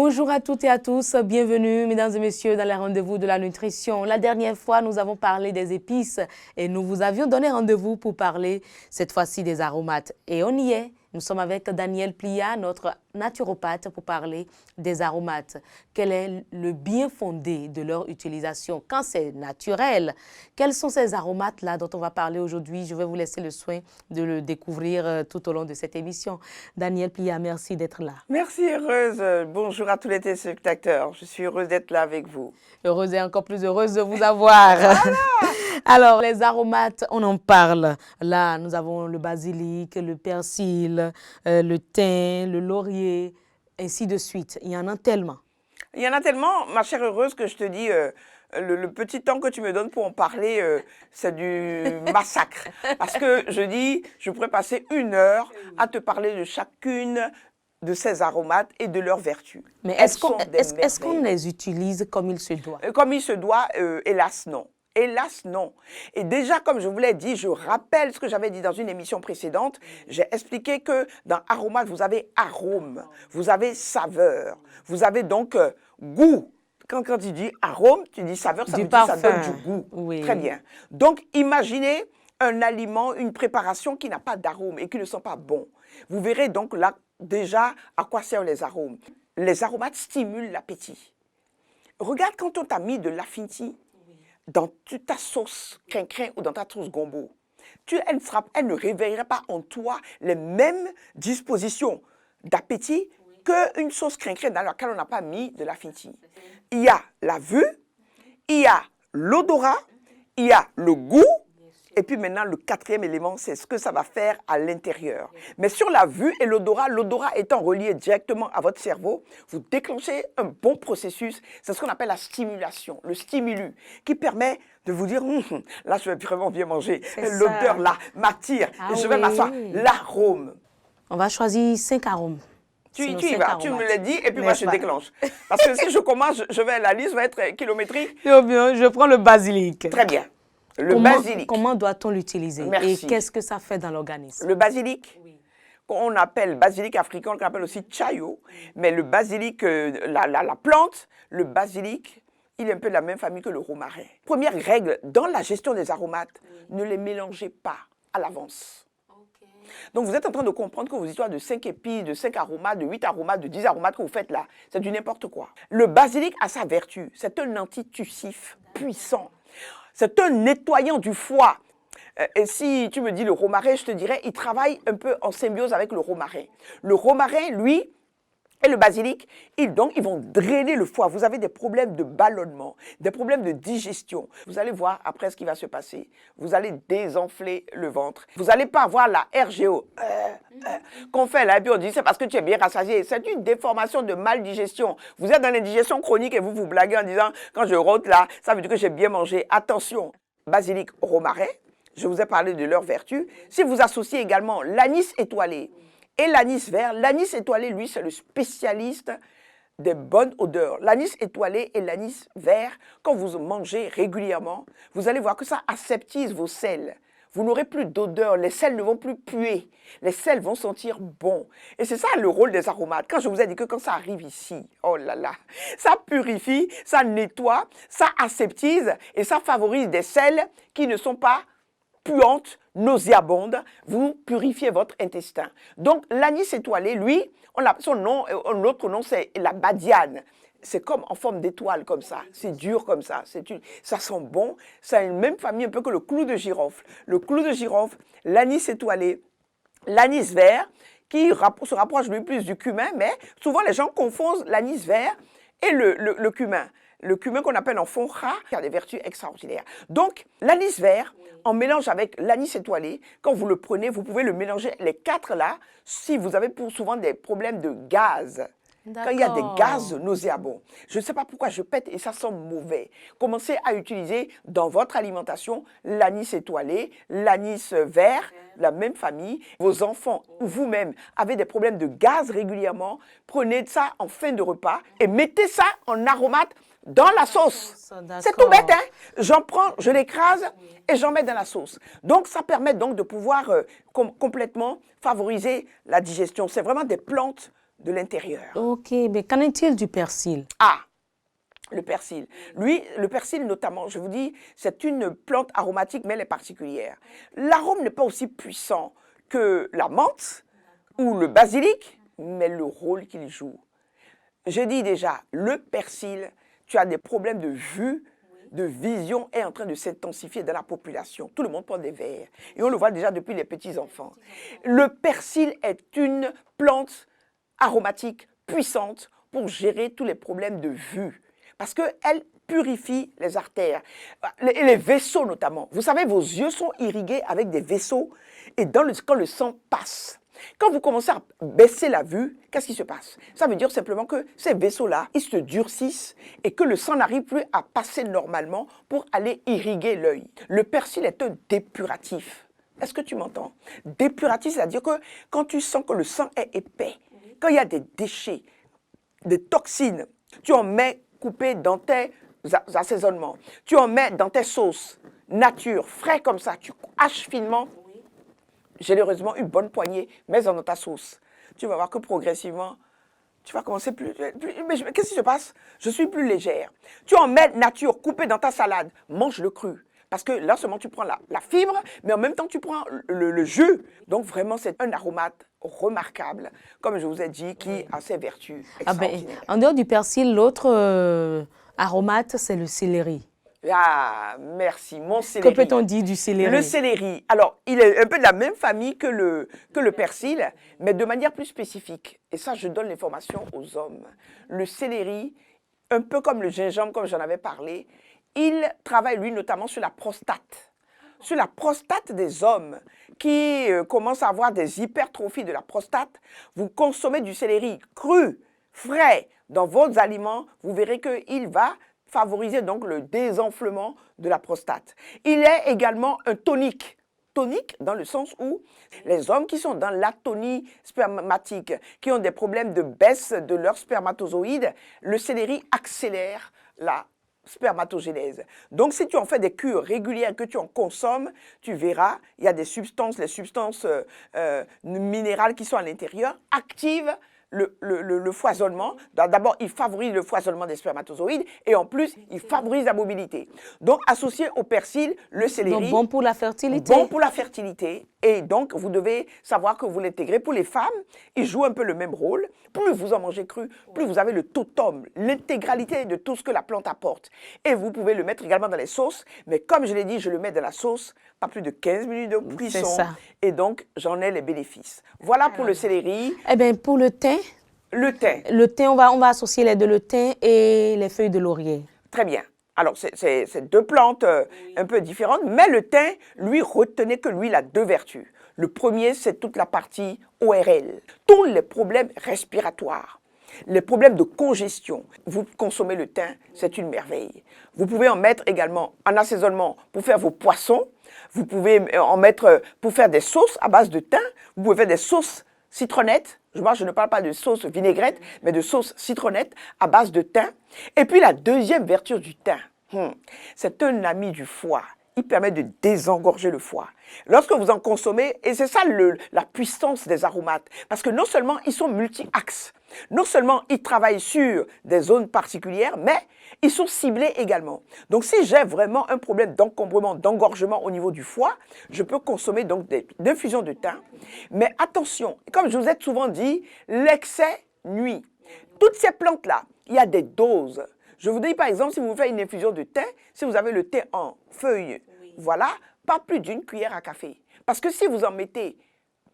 Bonjour à toutes et à tous, bienvenue mesdames et messieurs dans les rendez-vous de la nutrition. La dernière fois, nous avons parlé des épices et nous vous avions donné rendez-vous pour parler cette fois-ci des aromates. Et on y est, nous sommes avec Daniel Plia, notre naturopathe, pour parler des aromates. Quel est le bien fondé de leur utilisation quand c'est naturel? Quels sont ces aromates-là dont on va parler aujourd'hui? Je vais vous laisser le soin de le découvrir tout au long de cette émission. Daniel Plia, merci d'être là. Merci, heureuse. Bonjour à tous les téléspectateurs. Je suis heureuse d'être là avec vous. Heureuse et encore plus heureuse de vous avoir. Voilà. Alors, les aromates, on en parle. Là, nous avons le basilic, le persil, le thym, le laurier, ainsi de suite. Il y en a tellement. Il y en a tellement, ma chère heureuse, que je te dis, le petit temps que tu me donnes pour en parler, c'est du massacre. Parce que je dis, je pourrais passer 1 heure à te parler de chacune de ces aromates et de leurs vertus. Mais est-ce qu'on les utilise comme il se doit? Comme il se doit, hélas non. Hélas, non. Et déjà, comme je vous l'ai dit, je rappelle ce que j'avais dit dans une émission précédente. J'ai expliqué que dans aromate, vous avez arôme, vous avez saveur, vous avez donc goût. Quand tu dis arôme, tu dis saveur, ça veut dire que ça donne du goût. Oui. Très bien. Donc, imaginez un aliment, une préparation qui n'a pas d'arôme et qui ne sent pas bon. Vous verrez donc là, déjà, à quoi servent les arômes. Les aromates stimulent l'appétit. Regarde quand on t'a mis de l'affinity dans ta sauce crin-crin ou dans ta sauce gombo, elle ne réveillerait pas en toi les mêmes dispositions d'appétit qu'une sauce crin-crin dans laquelle on n'a pas mis de l'affinity. Il y a la vue, il y a l'odorat, il y a le goût, et puis maintenant le 4e élément, c'est ce que ça va faire à l'intérieur. Mais sur la vue et l'odorat étant relié directement à votre cerveau, vous déclenchez un bon processus, c'est ce qu'on appelle la stimulation, le stimulus, qui permet de vous dire, là je vais vraiment bien manger, l'odeur là m'attire, je vais m'asseoir, l'arôme. On va choisir 5 arômes. Tu y vas, tu me l'as dit, et puis moi je déclenche. Parce que si je commence, la liste va être kilométrique. Bien, je prends le basilic. Très bien. Le basilic. Comment doit-on l'utiliser? Et qu'est-ce que ça fait dans l'organisme? Le basilic, qu'on appelle basilic africain, qu'on appelle aussi chayo, mais le basilic, la plante, le basilic, il est un peu de la même famille que le romarin. Première règle, dans la gestion des aromates, ne les mélangez pas à l'avance. Donc vous êtes en train de comprendre que vos histoires de 5 épices, de 5 aromates, de 8 aromates, de 10 aromates que vous faites là, c'est du n'importe quoi. Le basilic a sa vertu, c'est un antitussif puissant. C'est un nettoyant du foie. Et si tu me dis le romarin, je te dirais, il travaille un peu en symbiose avec le romarin. Le romarin, lui, et le basilic, ils vont drainer le foie. Vous avez des problèmes de ballonnement, des problèmes de digestion. Vous allez voir après ce qui va se passer. Vous allez désenfler le ventre. Vous n'allez pas avoir la RGO qu'on fait là, et puis on dit c'est parce que tu es bien rassasié. C'est une déformation de maldigestion. Vous êtes dans l'indigestion chronique et vous vous blaguez en disant quand je rôte là, ça veut dire que j'ai bien mangé. Attention, basilic, romarin, je vous ai parlé de leurs vertus. Si vous associez également l'anis étoilé, et l'anis vert, l'anis étoilé, lui, c'est le spécialiste des bonnes odeurs. L'anis étoilé et l'anis vert, quand vous mangez régulièrement, vous allez voir que ça aseptise vos selles. Vous n'aurez plus d'odeur, les selles ne vont plus puer, les selles vont sentir bon. Et c'est ça le rôle des aromates. Quand je vous ai dit que quand ça arrive ici, oh là là, ça purifie, ça nettoie, ça aseptise et ça favorise des selles qui ne sont pas puante, nauséabonde, vous purifiez votre intestin. Donc, l'anis étoilé, lui, son autre nom, c'est la badiane. C'est comme en forme d'étoile, comme ça. C'est dur comme ça. Ça sent bon. Ça a une même famille un peu que le clou de girofle. Le clou de girofle, l'anis étoilé, l'anis vert, qui se rapproche lui plus du cumin, mais souvent les gens confondent l'anis vert et le cumin. Le cumin qu'on appelle en foncha, qui a des vertus extraordinaires. Donc, l'anis vert, en mélange avec l'anis étoilé, quand vous le prenez, vous pouvez le mélanger, les 4 là, si vous avez souvent des problèmes de gaz. Quand il y a des gaz nauséabonds. Je ne sais pas pourquoi je pète et ça sent mauvais. Commencez à utiliser dans votre alimentation l'anis étoilé, l'anis vert, la même famille. Vos enfants ou vous-même avez des problèmes de gaz régulièrement. Prenez ça en fin de repas et mettez ça en aromate dans la sauce. C'est tout bête, hein? J'en prends, je l'écrase et j'en mets dans la sauce. Donc, ça permet donc de pouvoir complètement favoriser la digestion. C'est vraiment des plantes de l'intérieur. Ok, mais qu'en est-il du persil? Ah, le persil. Lui, le persil notamment, je vous dis, c'est une plante aromatique, mais elle est particulière. L'arôme n'est pas aussi puissant que la menthe ou le basilic, mais le rôle qu'il joue. Je dis déjà, le persil, tu as des problèmes de vue, de vision est en train de s'intensifier dans la population. Tout le monde porte des verres. Et on le voit déjà depuis les petits-enfants. Le persil est une plante aromatique puissante pour gérer tous les problèmes de vue. Parce qu'elle purifie les artères, et les vaisseaux notamment. Vous savez, vos yeux sont irrigués avec des vaisseaux et quand le sang passe, quand vous commencez à baisser la vue, qu'est-ce qui se passe? Ça veut dire simplement que ces vaisseaux-là, ils se durcissent et que le sang n'arrive plus à passer normalement pour aller irriguer l'œil. Le persil est un dépuratif. Est-ce que tu m'entends? Dépuratif, c'est-à-dire que quand tu sens que le sang est épais, quand il y a des déchets, des toxines, tu en mets coupé dans tes assaisonnements, tu en mets dans tes sauces nature, frais comme ça, tu haches finement, généreusement une bonne poignée, mets-en dans ta sauce. Tu vas voir que progressivement, tu vas commencer mais qu'est-ce qui se passe? Je suis plus légère. Tu en mets nature, coupé dans ta salade, mange-le cru. Parce que là seulement tu prends la fibre, mais en même temps tu prends le jus. Donc vraiment c'est un aromate remarquable, comme je vous ai dit, qui a ses vertus extraordinaires. En dehors du persil, l'autre aromate, c'est le céleri. Ah, merci, mon céleri. Que peut-on dire du céleri? Le céleri, alors, il est un peu de la même famille que le persil, mais de manière plus spécifique. Et ça, je donne l'information aux hommes. Le céleri, un peu comme le gingembre, comme j'en avais parlé, il travaille, lui, notamment sur la prostate. Sur la prostate des hommes qui commencent à avoir des hypertrophies de la prostate. Vous consommez du céleri cru, frais, dans vos aliments, vous verrez qu'il va favoriser donc le désenflement de la prostate. Il est également un tonique. Tonique dans le sens où les hommes qui sont dans l'atonie spermatique, qui ont des problèmes de baisse de leurs spermatozoïdes, le céleri accélère la spermatogénèse. Donc si tu en fais des cures régulières, que tu en consommes, tu verras, il y a des substances, les substances minérales qui sont à l'intérieur, activent le foisonnement. D'abord, il favorise le foisonnement des spermatozoïdes et en plus, il favorise la mobilité. Donc, associé au persil, le céleri. Donc, bon pour la fertilité. Bon pour la fertilité. Et donc, vous devez savoir que vous l'intégrez. Pour les femmes, il joue un peu le même rôle. Plus vous en mangez cru, plus vous avez le totum, l'intégralité de tout ce que la plante apporte. Et vous pouvez le mettre également dans les sauces. Mais comme je l'ai dit, je le mets dans la sauce, pas plus de 15 minutes de cuisson. C'est ça. Et donc, j'en ai les bénéfices. Voilà pour le céleri. Eh bien, pour le thym. Le thym. Le thym, on va associer les deux, le thym et les feuilles de laurier. Très bien. Alors, c'est deux plantes un peu différentes, mais le thym, lui, retenez que lui, il a deux vertus. Le premier, c'est toute la partie ORL. Tous les problèmes respiratoires, les problèmes de congestion. Vous consommez le thym, c'est une merveille. Vous pouvez en mettre également en assaisonnement pour faire vos poissons. Vous pouvez en mettre pour faire des sauces à base de thym. Vous pouvez faire des sauces citronnettes. Je ne parle pas de sauce vinaigrette, mais de sauce citronnette à base de thym. Et puis la deuxième vertu du thym, c'est un ami du foie. Il permet de désengorger le foie. Lorsque vous en consommez, et c'est ça la puissance des aromates, parce que non seulement ils sont multi-axes, non seulement ils travaillent sur des zones particulières, mais ils sont ciblés également. Donc si j'ai vraiment un problème d'encombrement, d'engorgement au niveau du foie, je peux consommer donc des infusions de thym. Mais attention, comme je vous ai souvent dit, l'excès nuit. Toutes ces plantes-là, il y a des doses. Je vous dis par exemple, si vous faites une infusion de thym, si vous avez le thym en feuilles, voilà, pas plus d'une cuillère à café. Parce que si vous en mettez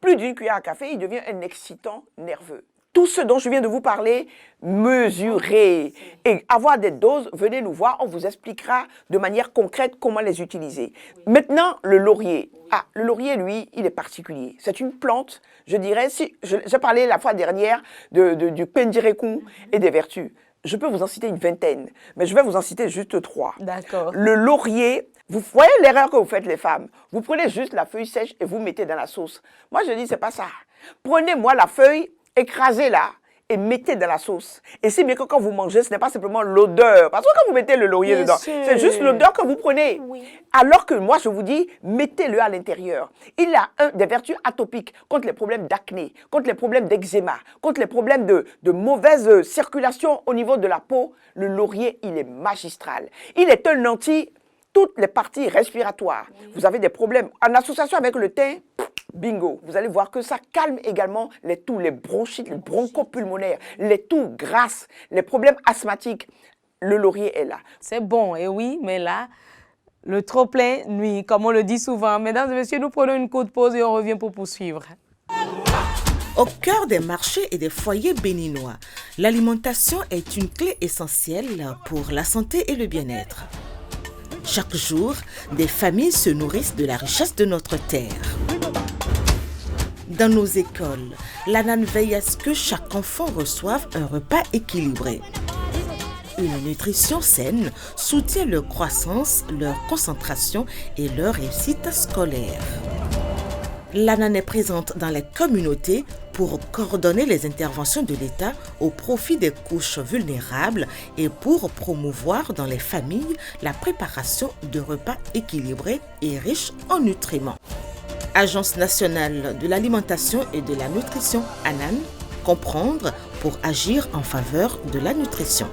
plus d'une cuillère à café, il devient un excitant nerveux. Tout ce dont je viens de vous parler, mesurer et avoir des doses, venez nous voir, on vous expliquera de manière concrète comment les utiliser. Maintenant, le laurier. Ah, le laurier, lui, il est particulier. C'est une plante, je dirais, si j'ai parlé la fois dernière du pendireku et des vertus. Je peux vous en citer une vingtaine, mais je vais vous en citer juste 3. D'accord. Le laurier, vous voyez l'erreur que vous faites les femmes. Vous prenez juste la feuille sèche et vous mettez dans la sauce. Moi, je dis, c'est pas ça. Prenez-moi la feuille, écrasez-la et mettez dans la sauce. Et si bien que quand vous mangez, ce n'est pas simplement l'odeur. Parce que quand vous mettez le laurier Bien dedans, sûr. c'est juste l'odeur que vous prenez. Oui. Alors que moi, je vous dis, mettez-le à l'intérieur. Il a des vertus atopiques contre les problèmes d'acné, contre les problèmes d'eczéma, contre les problèmes de mauvaise circulation au niveau de la peau. Le laurier, il est magistral. Il est un anti toutes les parties respiratoires. Oui. Vous avez des problèmes en association avec le thym. Bingo, vous allez voir que ça calme également les toux, les bronchites, les bronchopulmonaires, les toux grasses, les problèmes asthmatiques. Le laurier est là. C'est bon, et oui, mais là, le trop-plein nuit, comme on le dit souvent. Mesdames et messieurs, nous prenons une courte pause et on revient pour poursuivre. Au cœur des marchés et des foyers béninois, l'alimentation est une clé essentielle pour la santé et le bien-être. Chaque jour, des familles se nourrissent de la richesse de notre terre. Dans nos écoles, l'ANAN veille à ce que chaque enfant reçoive un repas équilibré. Une nutrition saine soutient leur croissance, leur concentration et leur réussite scolaire. L'ANAN est présente dans les communautés pour coordonner les interventions de l'État au profit des couches vulnérables et pour promouvoir dans les familles la préparation de repas équilibrés et riches en nutriments. Agence nationale de l'alimentation et de la nutrition ANAN, comprendre pour agir en faveur de la nutrition.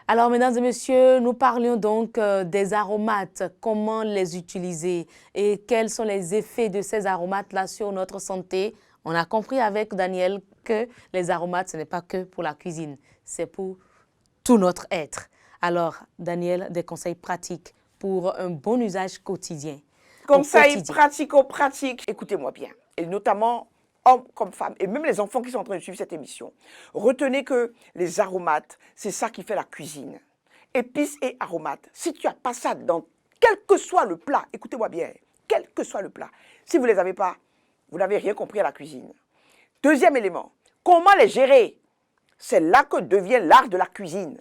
Alors, mesdames et messieurs, nous parlions donc des aromates, comment les utiliser et quels sont les effets de ces aromates-là sur notre santé. On a compris avec Daniel que les aromates, ce n'est pas que pour la cuisine, c'est pour tout notre être. Alors, Daniel, des conseils pratiques pour un bon usage quotidien. Conseils pratico-pratiques, écoutez-moi bien, et notamment hommes comme femmes, et même les enfants qui sont en train de suivre cette émission. Retenez que les aromates, c'est ça qui fait la cuisine. Épices et aromates, si tu n'as pas ça dans quel que soit le plat, écoutez-moi bien, quel que soit le plat, si vous ne les avez pas, vous n'avez rien compris à la cuisine. Deuxième élément, comment les gérer? C'est là que devient l'art de la cuisine.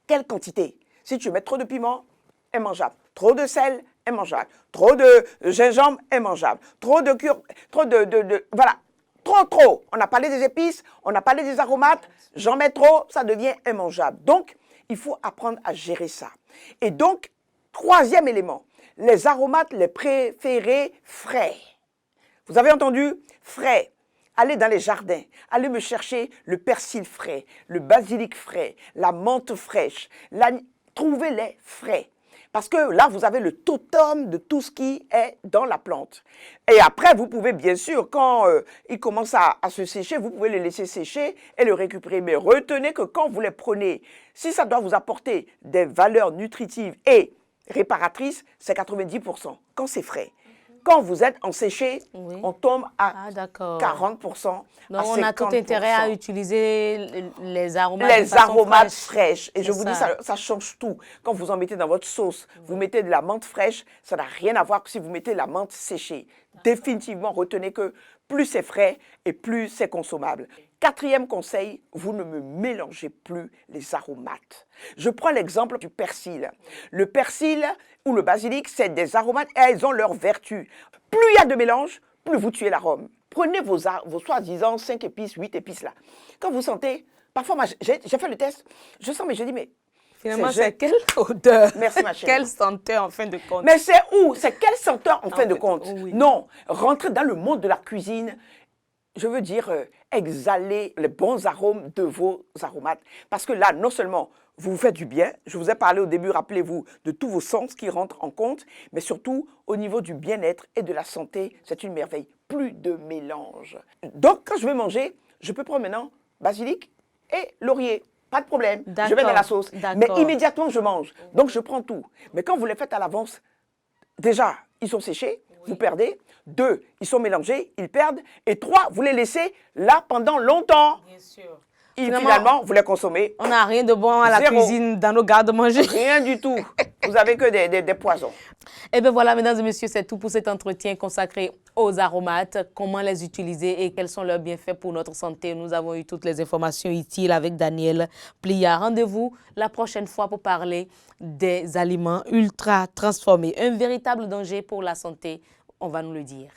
Quelle quantité? Si tu mets trop de piment, immangeable. Trop de sel, immangeable. Trop de gingembre, immangeable. Trop de voilà. Trop. On a parlé des épices, on a parlé des aromates. J'en mets trop, ça devient immangeable. Donc, il faut apprendre à gérer ça. Et donc, troisième élément, les aromates, les préférés frais. Vous avez entendu? Frais. Allez dans les jardins, allez me chercher le persil frais, le basilic frais, la menthe fraîche. Trouvez-les frais. Parce que là, vous avez le totem de tout ce qui est dans la plante. Et après, vous pouvez bien sûr, quand il commence à se sécher, vous pouvez les laisser sécher et le récupérer. Mais retenez que quand vous les prenez, si ça doit vous apporter des valeurs nutritives et réparatrices, c'est 90% quand c'est frais. Quand vous êtes en séché, oui, on tombe à 40%. Donc, on a tout intérêt à utiliser les aromates. Les aromates fraîches. Et je vous dis, ça change tout. Quand vous en mettez dans votre sauce, vous mettez de la menthe fraîche, ça n'a rien à voir que si vous mettez de la menthe séchée. Définitivement, retenez que plus c'est frais et plus c'est consommable. Quatrième conseil, vous ne me mélangez plus les aromates. Je prends l'exemple du persil. Le persil ou le basilic, c'est des aromates et elles ont leurs vertus. Plus il y a de mélange, plus vous tuez l'arôme. Prenez vos soi-disant 5 épices, 8 épices là. Quand vous sentez, parfois moi j'ai fait le test, je sens mais je dis mais... Finalement, c'est quelle odeur? Merci ma chérie. Quelle senteur en fin de compte? Mais c'est où? C'est quelle senteur en fin de compte? Oui. Non, rentrez dans le monde de la cuisine. Je veux dire, exhaler les bons arômes de vos aromates. Parce que là, non seulement vous vous faites du bien, je vous ai parlé au début, rappelez-vous, de tous vos sens qui rentrent en compte, mais surtout au niveau du bien-être et de la santé, c'est une merveille. Plus de mélange. Donc, quand je vais manger, je peux prendre maintenant basilic et laurier. Pas de problème, je mets dans la sauce. Mais immédiatement, je mange. Donc, je prends tout. Mais quand vous les faites à l'avance, déjà, ils sont séchés. Vous perdez. 2, ils sont mélangés, ils perdent. Et 3, vous les laissez là pendant longtemps. Bien sûr. Et finalement, vous les consommez. On n'a rien de bon à la cuisine dans nos garde-manger. Rien du tout. Vous n'avez que des poisons. Et bien voilà, mesdames et messieurs, c'est tout pour cet entretien consacré aux aromates, comment les utiliser et quels sont leurs bienfaits pour notre santé. Nous avons eu toutes les informations utiles avec Daniel Pliard. Rendez-vous la prochaine fois pour parler des aliments ultra transformés. Un véritable danger pour la santé, on va nous le dire.